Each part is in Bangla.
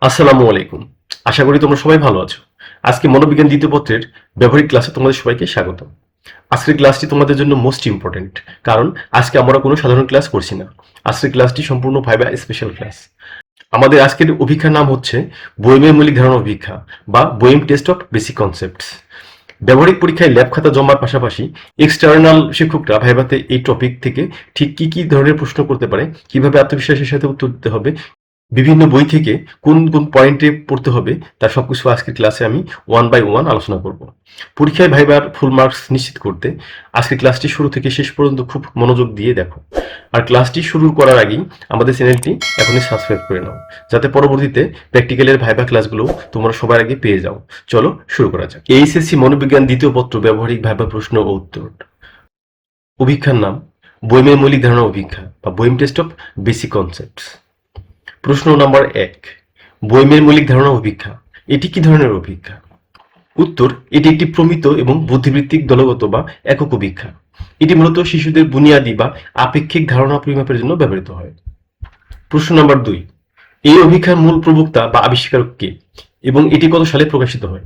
আসসালামু আলাইকুম। আশা করি তোমরা সবাই ভালো আছো। আজকে মনোবিজ্ঞান দ্বিতীয় পত্রের ব্যবহারিক ক্লাসে তোমাদের সবাইকে স্বাগত। আজকের ক্লাসটি তোমাদের জন্য মোস্ট ইম্পর্টেন্ট, কারণ আজকে আমরা কোনো সাধারণ ক্লাস করছি না। আজকের ক্লাসটি সম্পূর্ণ ভাইবা স্পেশাল ক্লাস। আমাদের আজকের অভিক্ষার নাম হচ্ছে বোয়েমের মৌলিক ধারণা অভিক্ষা বা Boehm test of basic concepts. ব্যবহারিক পরীক্ষায় ল্যাব খাতা জমার পাশাপাশি এক্সটার্নাল শিক্ষকরা ভাইভাতে এই টপিক থেকে ঠিক কি কি ধরনের প্রশ্ন করতে পারে, কিভাবে আত্মবিশ্বাসের সাথে উত্তর দিতে হবে, বিভিন্ন বই থেকে কোন কোন পয়েন্টে পড়তে হবে, তার সবকিছু আজকের ক্লাসে আমি ওয়ান বাই ওয়ান আলোচনা করব। পরীক্ষায় ভাইবার ফুল মার্কস নিশ্চিত করতে আজকের ক্লাসটি শুরু থেকে শেষ পর্যন্ত খুব মনোযোগ দিয়ে দেখো। আর ক্লাসটি শুরু করার আগেই আমাদের চ্যানেলটি এখনই সাবস্ক্রাইব করে নাও, যাতে পরবর্তীতে প্র্যাকটিক্যালের ভাইবা ক্লাসগুলো তোমরা সবার আগে পেয়ে যাও। চলো শুরু করা যাক। এইচএসসি মনোবিজ্ঞান দ্বিতীয় পত্র ব্যবহারিক ভাইবা প্রশ্ন ও উত্তর। অভিক্ষার নাম বোয়েমের মৌলিক ধারণা অভিক্ষা বা Boehm test of basic concepts. প্রশ্ন নম্বর 1, বোয়েমের মৌলিক ধারণা অভিক্ষা এটি কি ধরনের অভিক্ষা? উত্তর, এটি একটি প্রমিত এবং বুদ্ধিবৃত্তিক দলগত বা একক অভিক্ষা। এটি মূলত শিশুদের বুনিয়াদী বা আপেক্ষিক ধারণা পরিমাপের জন্য ব্যবহৃত হয়। প্রশ্ন নম্বর 2, এই অভিক্ষার মূল প্রবক্তা বা আবিষ্কারক কে এবং এটি কত সালে প্রকাশিত হয়?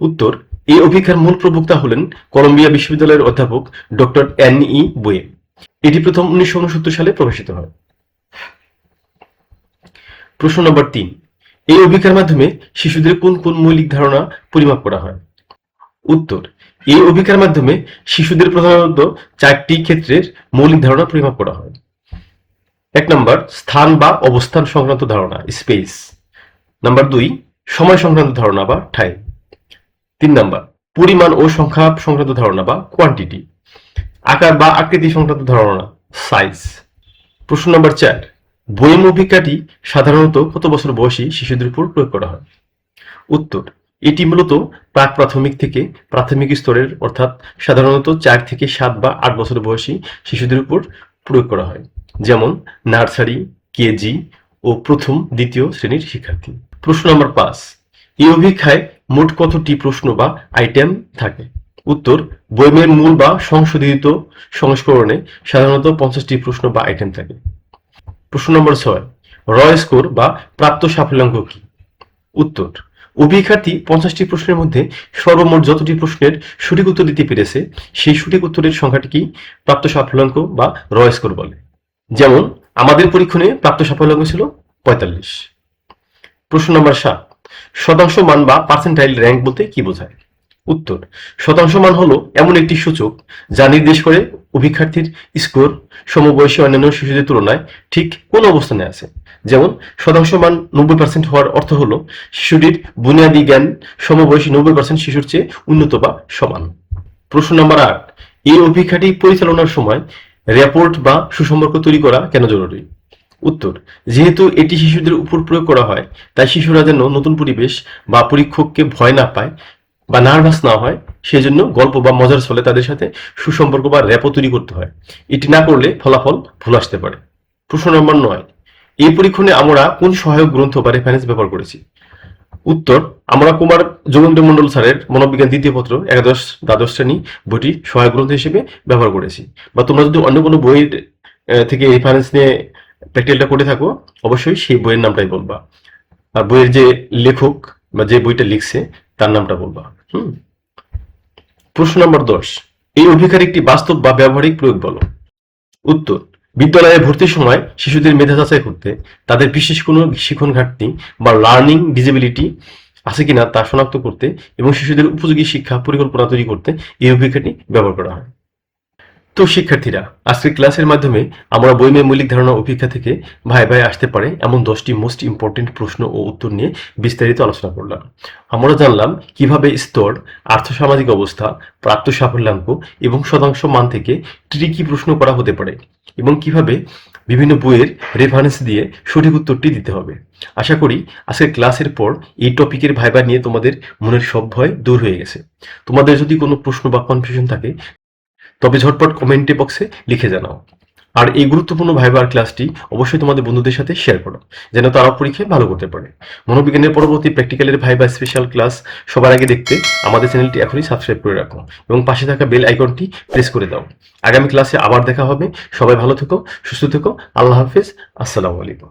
উত্তর, এই অভিক্ষার মূল প্রবক্তা হলেন কলম্বিয়া বিশ্ববিদ্যালয়ের অধ্যাপক ডক্টর এন.ই. বোয়েম। এটি প্রথম 1969 সালে প্রকাশিত হয়। প্রশ্ন নম্বর 3, এই অভিক্ষার মাধ্যমে শিশুদের কোন কোন মৌলিক ধারণা পরিমাপ করা হয়? উত্তর, এই অভিক্ষার মাধ্যমে শিশুদের প্রধানত 4টি ক্ষেত্রের মৌলিক ধারণা পরিমাপ করা হয়। 1 নম্বর, স্থান বা অবস্থান সংক্রান্ত ধারণা স্পেস। নাম্বার 2, সময় সংক্রান্ত ধারণা বা টাইম। 3 নম্বর, পরিমাণ ও সংখ্যা সংক্রান্ত ধারণা বা কোয়ান্টিটি। আকার বা আকৃতি সংক্রান্ত ধারণা সাইজ। প্রশ্ন নম্বর 4, বোয়েম অভিক্ষাটি সাধারণত কত বছর বয়সী শিশুদের উপর প্রয়োগ করা হয়? উত্তর, এটি মূলত প্রাক প্রাথমিক থেকে প্রাথমিক স্তরের অর্থাৎ সাধারণত 4 থেকে 7 বা 8 বছর বয়সী শিশুদের উপর প্রয়োগ করা হয়, যেমন নার্সারি, কেজি ও প্রথম দ্বিতীয় শ্রেণীর শিক্ষার্থী। প্রশ্ন নম্বর 5, এই অভিক্ষায় মোট কতটি প্রশ্ন বা আইটেম থাকে? উত্তর, বোয়েমের মূল বা সংশোধিত সংস্করণে সাধারণত 50টি প্রশ্ন বা আইটেম থাকে। প্রশ্ন নম্বর 6, র স্কোর বা প্রাপ্ত সাফল্যাঙ্ক কি? উত্তর, অভিক্ষার্থী 50টি প্রশ্নের মধ্যে সর্বমোট যতটি প্রশ্নের সঠিক উত্তর দিতে পেরেছে সেই সঠিক উত্তরের সংখ্যাটিকেই প্রাপ্ত সাফল্যাঙ্ক বা র স্কোর বলে। যেমন আমাদের পরীক্ষণে প্রাপ্ত সাফল্যাঙ্ক ছিল 45। প্রশ্ন নম্বর 7, শতাংশ মান বা পার্সেন্টাইল র্যাঙ্ক বলতে কি বোঝায়? উত্তর, শতাংশ মান হলো এমন একটি সূচক যা নির্দেশ করে অভিক্ষার্থীর স্কোর সমবয়সী অন্যান্য শিশুদের তুলনায় ঠিক কোন অবস্থানে আছে। যেমন শতাংশ মান 90% হওয়ার অর্থ হলো শিশুটির বুনিয়াদী জ্ঞান সমবয়সী 90% শিশুর চেয়ে উন্নত বা সমান। প্রশ্ন নম্বর 8, এই অভিক্ষাটি পরিচালনার সময় রেপোর্ট বা সুসম্পর্ক তৈরি করা কেন জরুরি? উত্তর, যেহেতু এটি শিশুদের উপর প্রয়োগ করা হয় তাই শিশুরা যেন নতুন পরিবেশ বা পরীক্ষককে ভয় না পায় বা নার্ভাস না হয়, সেজন্য গল্প বা মজার ছলে তাদের সাথে সুসম্পর্ক বা র্যাপো তৈরি করতে হয়। এটি না করলে ফলাফল ভুল আসতে পারে। প্রশ্ন নম্বর 9, এই পরীক্ষণে আমরা কোন সহায়ক গ্রন্থ বা রেফারেন্স ব্যবহার করেছি? উত্তর, আমরা কুমার যোগেন্দ্র মন্ডল স্যারের মনোবিজ্ঞান দ্বিতীয় পত্র একাদশ দ্বাদশ শ্রেণী বইটি সহায়ক গ্রন্থ হিসেবে ব্যবহার করেছি। বা তোমরা যদি অন্য কোনো বইয়ের থেকে রেফারেন্স নিয়ে প্র্যাকটিক্যালটা করে থাকো, অবশ্যই সেই বইয়ের নামটাই বলবা, আর বইয়ের যে লেখক বা যে বইটা লিখছে তার নামটা বলবা। প্রশ্ন নম্বর 10, এই অভিক্ষার একটি বাস্তব বা ব্যবহারিক প্রয়োগ বলো। উত্তর, বিদ্যালয়ে ভর্তির সময় শিশুদের মেধা যাচাই করতে তাদের বিশেষ কোনো শিখন ঘাটতি বা লার্নিং ডিসেবিলিটি আছে কিনা তা শনাক্ত করতে এবং শিশুদের উপযোগী শিক্ষা পরিকল্পনা তৈরি করতে এই অভিক্ষাটি ব্যবহার করা হয়। তো শিক্ষার্থীরা, আজকের ক্লাসের মাধ্যমে আমরা বইমের মৌলিক ধারণা অভিক্ষা থেকে ভাই আসতে পারে এমন 10টি মোস্ট ইম্পর্টেন্ট প্রশ্ন ও উত্তর নিয়ে বিস্তারিত আলোচনা করলাম। আমরা জানলাম কিভাবে স্তর, আর্থসামাজিক অবস্থা, প্রাপ্ত সাফল্যাঙ্ক এবং শতাংশ মান থেকে ট্রিকি প্রশ্ন করা হতে পারে এবং কিভাবে বিভিন্ন বইয়ের রেফারেন্স দিয়ে সঠিক উত্তরটি দিতে হবে। আশা করি আজকের ক্লাসের পর এই টপিকের ভাইবা নিয়ে তোমাদের মনের সব ভয় দূর হয়ে গেছে। তোমাদের যদি কোনো প্রশ্ন বা কনফিউশন থাকে তবে ঝটপট কমেন্টে বক্সে লিখে জানাও। আর এই গুরুত্বপূর্ণ ভাইবার ক্লাসটি অবশ্যই তোমাদের বন্ধুদের সাথে শেয়ার করো, যেন তারা পরীক্ষায় ভালো করতে পারে। মনোবিজ্ঞানের পরবর্তী প্র্যাকটিক্যালের ভাইবা স্পেশাল ক্লাস সবার আগে দেখতে আমাদের চ্যানেলটি এখনই সাবস্ক্রাইব করে রাখো এবং পাশে থাকা বেল আইকনটি প্রেস করে দাও। আগামী ক্লাসে আবার দেখা হবে। সবাই ভালো থেকো, সুস্থ থেকো। আল্লাহ হাফেজ। আসসালামু আলাইকুম।